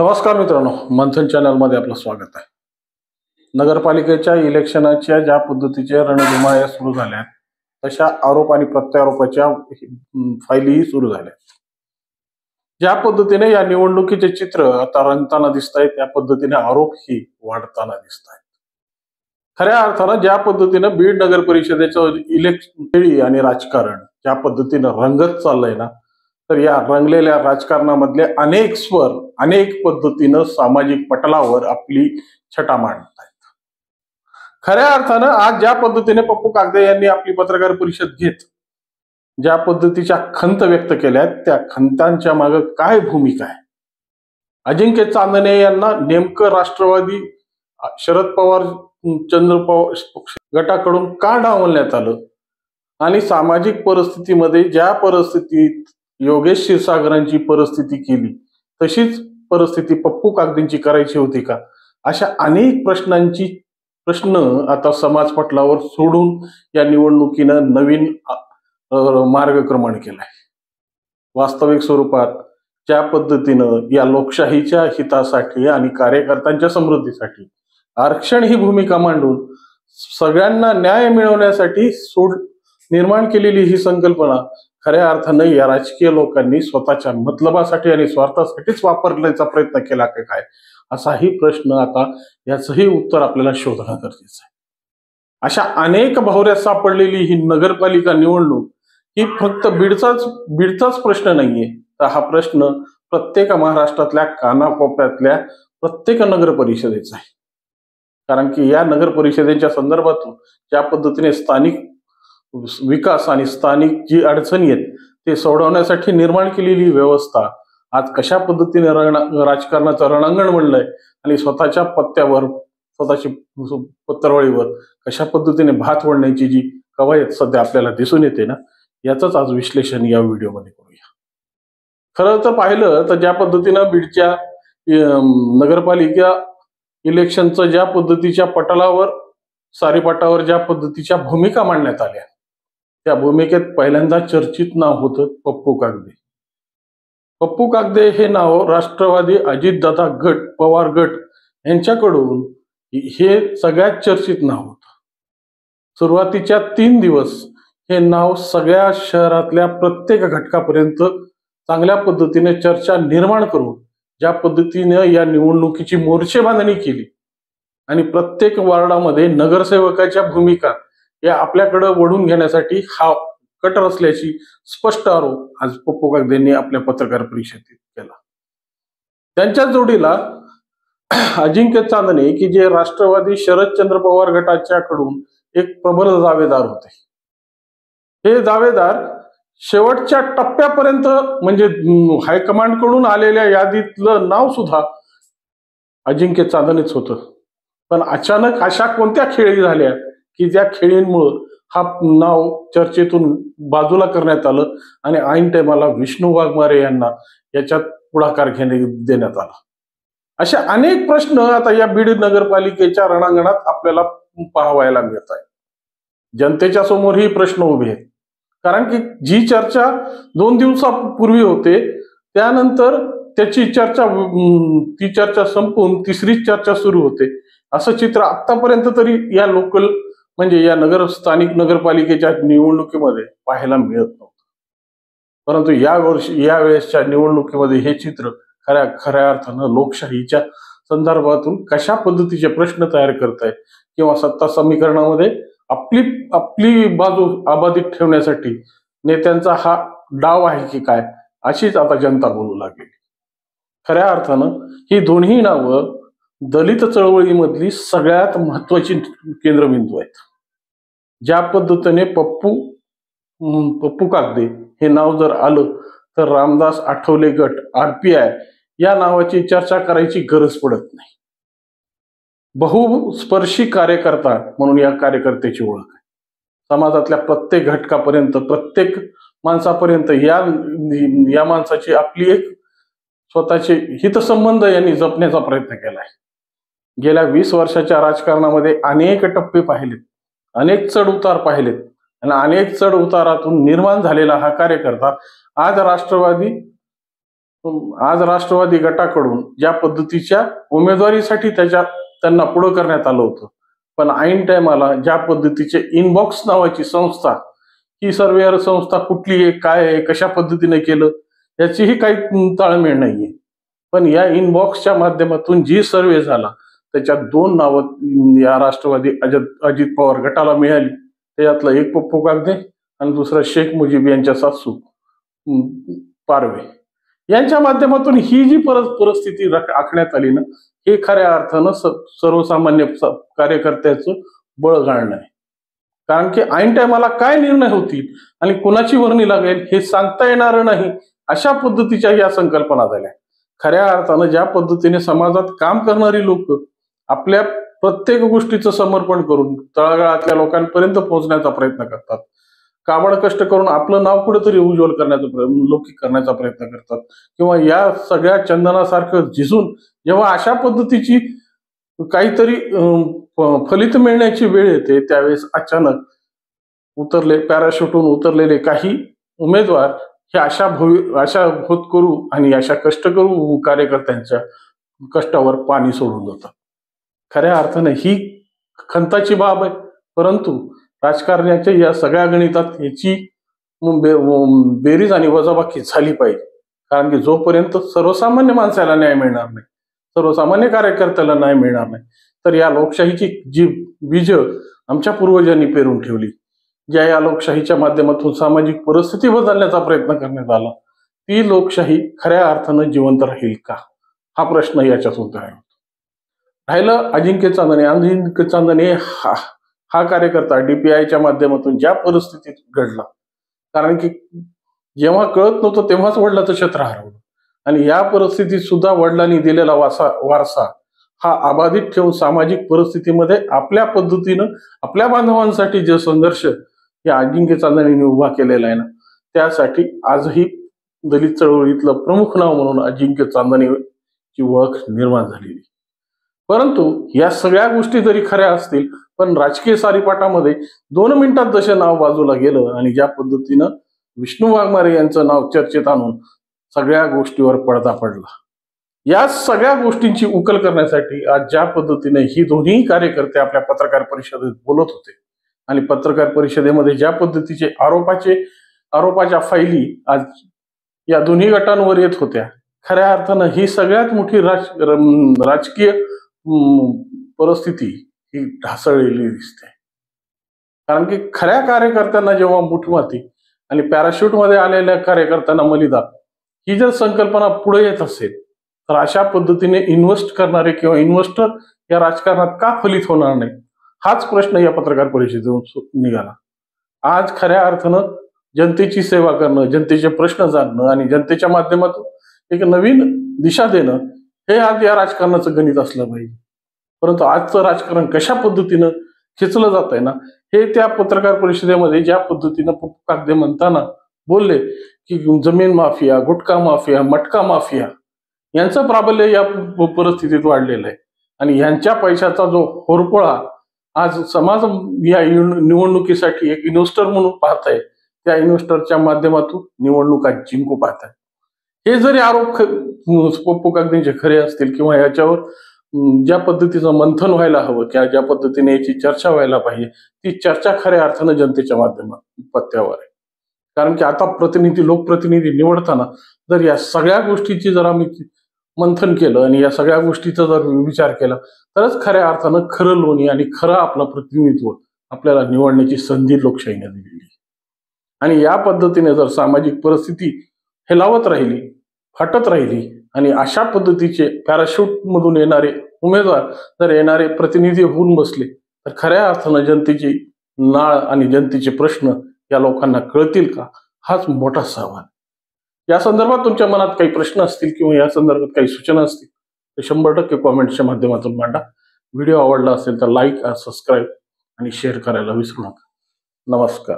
नमस्कार मित्रांनो, मंथन चॅनलमध्ये आपलं स्वागत आहे. नगरपालिकेच्या इलेक्शनाच्या ज्या पद्धतीच्या रणधुमाळ्या सुरू झाल्या तशा आरोप आणि प्रत्यारोपाच्या फाईलही सुरू झाल्या. ज्या पद्धतीने या निवडणुकीचे चित्र आता रंगताना दिसत आहे त्या पद्धतीने आरोपही वाढताना दिसत आहेत. खऱ्या अर्थानं ज्या पद्धतीनं बीड नगर परिषदेचं इलेक्शन आणि राजकारण ज्या पद्धतीनं रंगत चाललंय ना, तर या रंगलेल्या राजकारणामधले अनेक स्वर अनेक पद्धतीनं सामाजिक पटलावर आपली छटा मांडत आहेत. खऱ्या अर्थानं आज ज्या पद्धतीने पप्पू कागदे यांनी आपली पत्रकार परिषद घेत ज्या पद्धतीच्या खंत व्यक्त केल्या त्या खंतांच्या मागे काय भूमिका आहे, अजिंक्य चांदणे यांना नेमकं राष्ट्रवादी शरद पवार चंद्र पवार गटाकडून का डावलण्यात आलं आणि सामाजिक परिस्थितीमध्ये ज्या परिस्थितीत योगेश क्षीरसागरांची परिस्थिती केली तशीच परिस्थिती पप्पू कागदेंची करायची होती का, अशा अनेक प्रश्न आता समाज पटलावर सोडून या निवडणुकीनं नवीन मार्गक्रमण केलाय. वास्तविक स्वरूपात ज्या पद्धतीनं या लोकशाहीच्या हितासाठी आणि कार्यकर्त्यांच्या समृद्धीसाठी आरक्षण ही भूमिका मांडून सगळ्यांना न्याय मिळवण्यासाठी निर्माण केलेली ही संकल्पना खऱ्या अर्थानं या राजकीय लोकांनी स्वतःच्या मतलबासाठी आणि स्वार्थासाठीच वापरण्याचा प्रयत्न केला का काय, असाही प्रश्न आता याचंही उत्तर आपल्याला शोधणं गरजेचं आहे. अशा अनेक भोवऱ्यात सापडलेली ही नगरपालिका निवडणूक ही फक्त बीडचाच प्रश्न नाहीये, तर हा प्रश्न प्रत्येक महाराष्ट्रातल्या कानाकोपऱ्यातल्या प्रत्येक नगर परिषदेचा आहे. कारण की या नगर परिषदेच्या संदर्भातून ज्या पद्धतीने स्थानिक विकास आणि स्थानिक जी अडचणी आहेत ते सोडवण्यासाठी निर्माण केलेली व्यवस्था आज कशा पद्धतीने राजकारणाचं रणांगण बनलंय आणि स्वतःच्या पत्त्यावर स्वतःची पत्रवळीवर कशा पद्धतीने भात वळण्याची जी कवायत सध्या आपल्याला दिसून येते ना, याचंच आज विश्लेषण या व्हिडिओमध्ये करूया. खरं तर पाहिलं तर ज्या पद्धतीनं बीडच्या नगरपालिका इलेक्शनचं ज्या पद्धतीच्या पटलावर सारीपाटावर ज्या पद्धतीच्या भूमिका मांडण्यात आल्या त्या भूमिकेत पहिल्यांदा चर्चित नाव होतं पप्पू कागदे. पप्पू कागदे हे नाव राष्ट्रवादी अजितदादा गट पवार गट यांच्याकडून हे सगळ्यात चर्चित नाव होतं. सुरुवातीच्या 3 दिवस हे नाव सगळ्या शहरातल्या प्रत्येक घटकापर्यंत चांगल्या पद्धतीने चर्चा निर्माण करून ज्या पद्धतीने या निवडणुकीची मोर्चे बांधणी केली आणि प्रत्येक वार्डामध्ये नगरसेवकाच्या भूमिका या आपल्याकडे वळून घेण्यासाठी हा कट रचल्याची स्पष्ट आरोप आज पप्पू कागदेंनी आपल्या पत्रकार परिषदेत केला. त्यांच्या जोडीला अजिंक्य चांदणे की जे राष्ट्रवादी शरदचंद्र पवार गटाच्याकडून एक प्रबल दावेदार होते. हे दावेदार शेवटच्या टप्प्यापर्यंत म्हणजे हायकमांड कडून आलेल्या यादीतलं नाव सुद्धा अजिंक्य चांदणेच होतं. पण अचानक अशा कोणत्या खेळी झाल्या की ज्या खेळींमुळे हा नाव चर्चेतून बाजूला करण्यात आलं आणि ऐन टायमाला विष्णू वाघमारे यांना याच्यात पुढाकार देण्यात आला. असे अनेक प्रश्न आता या बीड नगरपालिकेच्या रणांगणात आपल्याला पाहायला मिळत आहे. जनतेच्या समोर ही प्रश्न उभे आहेत. कारण की जी चर्चा 2 दिवसापूर्वी होते त्यानंतर ती चर्चा संपून तिसरी चर्चा सुरू होते, असं चित्र आतापर्यंत तरी या लोकल म्हणजे या स्थानिक नगरपालिकेच्या निवडणुकीमध्ये पाहायला मिळत नव्हतं. परंतु या वेळेसच्या निवडणुकीमध्ये हे चित्र खऱ्या अर्थानं लोकशाहीच्या संदर्भातून कशा पद्धतीचे प्रश्न तयार करत आहेत किंवा सत्ता समीकरणामध्ये आपली बाजू अबाधित ठेवण्यासाठी नेत्यांचा हा डाव आहे की काय, अशीच आता जनता बोलू लागली. खऱ्या अर्थानं ही दोन्ही नावं दलित चळवळीमधली सगळ्यात महत्वाची केंद्रबिंदू आहेत. ज्या पद्धतीने पप्पू कागदे हे नाव जर आलं तर रामदास आठवले गट RPI या नावाची चर्चा करायची गरज पडत नाही. बहुस्पर्शी कार्यकर्ता म्हणून या कार्यकर्त्याची ओळख आहे. समाजातल्या प्रत्येक घटकापर्यंत प्रत्येक माणसापर्यंत या माणसाची आपली एक स्वतःचे हितसंबंध यांनी जपण्याचा प्रयत्न केलाय. गेल्या 20 वर्षाच्या राजकारणामध्ये अनेक टप्पे पाहिलेत, अनेक चढ उतार पाहिलेत आणि अनेक चढ उतारातून निर्माण झालेला हा कार्यकर्ता आज राष्ट्रवादी आज राष्ट्रवादी गटाकडून ज्या पद्धतीच्या उमेदवारीसाठी त्यांना पुढे करण्यात आलं होतं, पण ऐन टायमाला ज्या पद्धतीचे इनबॉक्स नावाची संस्था, ही सर्वेअर संस्था कुठली आहे, काय आहे, कशा पद्धतीने केलं याचीही काही ताळमेळ नाहीये. पण या इनबॉक्सच्या माध्यमातून जी सर्वे झाला त्याच्यात 2 नावं या राष्ट्रवादी अजित पवार गटाला मिळाली. त्याच्यातलं एक पप्पू कागदे आणि दुसरा शेख मुजीब यांच्या सासू पारवे यांच्या माध्यमातून ही जी परिस्थिती आखण्यात आली ना, हे खऱ्या अर्थानं सर्वसामान्य कार्यकर्त्याचं बळ घालणं आहे. कारण की ऐन टायमाला काय निर्णय होतील आणि कोणाची वर्णी लागेल हे सांगता येणार नाही, अशा पद्धतीच्या या संकल्पना झाल्या. खऱ्या अर्थानं ज्या पद्धतीने समाजात काम करणारी लोक आपल्या प्रत्येक गोष्टीचं समर्पण करून तळागाळातल्या लोकांपर्यंत पोहोचण्याचा प्रयत्न करतात, काबड कष्ट करून आपलं नाव कुठेतरी उज्ज्वल करण्याचा लौकिक करण्याचा प्रयत्न करतात, किंवा या सगळ्या चंदनासारखं झिजून जेव्हा अशा पद्धतीची काहीतरी फलित मिळण्याची वेळ येते त्यावेळेस अचानक पॅराशूटून उतरलेले काही उमेदवार हे अशा होतकरू आणि अशा कष्टकरू कार्यकर्त्यांच्या कष्टावर पाणी सोडून जातात. खऱ्या अर्थाने ही खंताची बाब आहे, परंतु राजकारण्याच्या या सगळ्या गणितात याची बेरीज आणि वजाबाकी झाली पाहिजे. कारण की जोपर्यंत सर्वसामान्य माणसाला न्याय मिळणार नाही, सर्वसामान्य कार्यकर्त्याला न्याय मिळणार नाही, तर या लोकशाहीची जी बीज आमच्या पूर्वजांनी पेरून ठेवली, ज्या या लोकशाहीच्या माध्यमातून सामाजिक परिस्थिती बदलण्याचा प्रयत्न करण्यात आला, ती लोकशाही खऱ्या अर्थानं जिवंत राहील का, हा प्रश्न याच्यातून तयार होतो. राहिलं अजिंक्य चांदणे हा कार्यकर्ता DPIच्या माध्यमातून ज्या परिस्थितीत घडला, कारण की जेव्हा कळत नव्हतं तेव्हाच वडिलाचं छत्र हरवलं, आणि या परिस्थितीत सुद्धा वडिलांनी दिलेला वारसा हा अबाधित ठेवून सामाजिक परिस्थितीमध्ये आपल्या पद्धतीनं आपल्या बांधवांसाठी जे संघर्ष या अजिंक्य चांदणेंनी उभा केलेला आहे ना, त्यासाठी आजही दलित चळवळीतलं प्रमुख नाव म्हणून अजिंक्य चांदणेची ओळख निर्माण झालेली. परंतु या सगळ्या गोष्टी जरी खऱ्या असतील, पण राजकीय सारीपाटामध्ये 2 मिनिटात जसे नाव बाजूला गेलं आणि ज्या पद्धतीनं विष्णू वाघमारे यांचं नाव चर्चेत आणून सगळ्या गोष्टीवर पडदा पडला. या सगळ्या गोष्टींची उकल करण्यासाठी आज ज्या पद्धतीने ही दोन्ही कार्यकर्ते आपल्या पत्रकार परिषदेत बोलत होते आणि पत्रकार परिषदेमध्ये ज्या पद्धतीचे आरोपाच्या फायली आज या दोन्ही गटांवर येत होत्या, खऱ्या अर्थानं ही सगळ्यात मोठी राजकीय परिस्थिती ही ढासळलेली दिसते. कारण की खऱ्या कार्यकर्त्यांना जेव्हा मुठमाती आणि पॅराशूट मध्ये आलेल्या कार्यकर्त्यांना मलिदा ही जर संकल्पना पुढे येत असेल, तर अशा पद्धतीने इन्व्हेस्ट करणारे किंवा इन्व्हेस्टर या राजकारणात का फलित होणार नाही, हाच प्रश्न या पत्रकार परिषदेतून निघाला. आज खऱ्या अर्थानं जनतेची सेवा करणं, जनतेचे प्रश्न जाणणं आणि जनतेच्या माध्यमातून एक नवीन दिशा देणं हे आज या राजकारणाचं गणित असलं पाहिजे. परंतु आजचं राजकारण कशा पद्धतीनं खेचलं जात आहे ना, हे त्या पत्रकार परिषदेमध्ये ज्या पद्धतीनं पप्पू कागदे म्हणताना बोलले की जमीन माफिया, गुटखा माफिया, मटका माफिया यांचं प्राबल्य या परिस्थितीत वाढलेलं आहे, आणि यांच्या पैशाचा जो होरपळा आज समाज या निवडणुकीसाठी एक इन्व्हेस्टर म्हणून पाहत आहे, त्या इन्व्हेस्टरच्या माध्यमातून निवडणुका जिंकू पाहत आहे. हे जरी आरोप पप्पू कागदेंचे खरे असतील किंवा याच्यावर ज्या पद्धतीचं मंथन व्हायला हवं किंवा ज्या पद्धतीने याची चर्चा व्हायला पाहिजे, ती चर्चा खऱ्या अर्थानं जनतेच्या माध्यमात पत्त्यावर आहे. कारण की आता लोकप्रतिनिधी निवडताना जर या सगळ्या गोष्टीची जर आम्ही मंथन केलं आणि या सगळ्या गोष्टीचा जर विचार केला, तरच खऱ्या अर्थानं खरं लोणी आणि खरं आपलं प्रतिनिधित्व आपल्याला निवडण्याची संधी लोकशाहीने दिलेली. आणि या पद्धतीने जर सामाजिक परिस्थिती हेलावत राहिली, फाटत राहिली आणि अशा पद्धतीचे पॅराशूट मधून येणारे उमेदवार जर येणारे प्रतिनिधी होऊन बसले, तर खऱ्या अर्थानं जनतेची नाळ आणि जनतेचे प्रश्न या लोकांना कळतील का, हाच मोठा सवाल. या संदर्भात तुमच्या मनात काही प्रश्न असतील किंवा या संदर्भात काही सूचना असतील तर 100% कॉमेंटच्या माध्यमातून मांडा. व्हिडिओ आवडला असेल तर लाईक, सबस्क्राईब आणि शेअर करायला विसरू नका. नमस्कार.